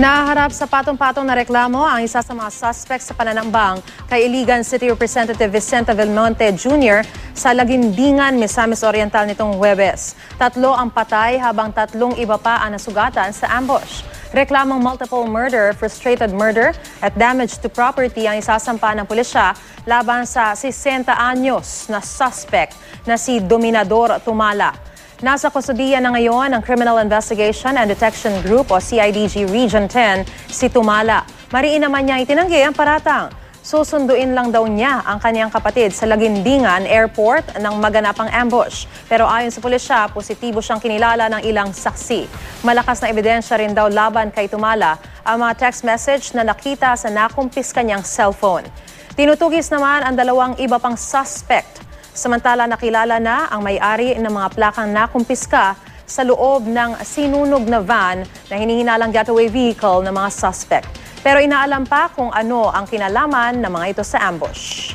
Naharap sa patong-patong na reklamo ang isa sa mga suspect sa pananambang kay Iligan City Representative Vicente Belmonte Jr. sa Lagindingan, Misamis Oriental nitong Huwebes. 3 ang patay habang 3 iba pa ang nasugatan sa ambush. Reklamong multiple murder, frustrated murder at damage to property ang isasampa ng pulisya laban sa 60 anyos na suspect na si Dominador Tumala. Nasa kustudiya na ngayon ng Criminal Investigation and Detection Group o CIDG Region 10 si Tumala. Mariin naman niya itinanggi ang paratang. Susunduin lang daw niya ang kanyang kapatid sa Lagindingan Airport ng maganapang ambush. Pero ayon sa pulisya, positibo siyang kinilala ng ilang saksi. Malakas na ebidensya rin daw laban kay Tumala ang mga text message na nakita sa nakumpis kanyang cellphone. Tinutugis naman ang 2 iba pang suspect. Samantala nakilala na ang may-ari ng mga plakang nakumpiska sa loob ng sinunog na van na hinihinalang getaway vehicle ng mga suspect. Pero inaalam pa kung ano ang kinalaman ng mga ito sa ambush.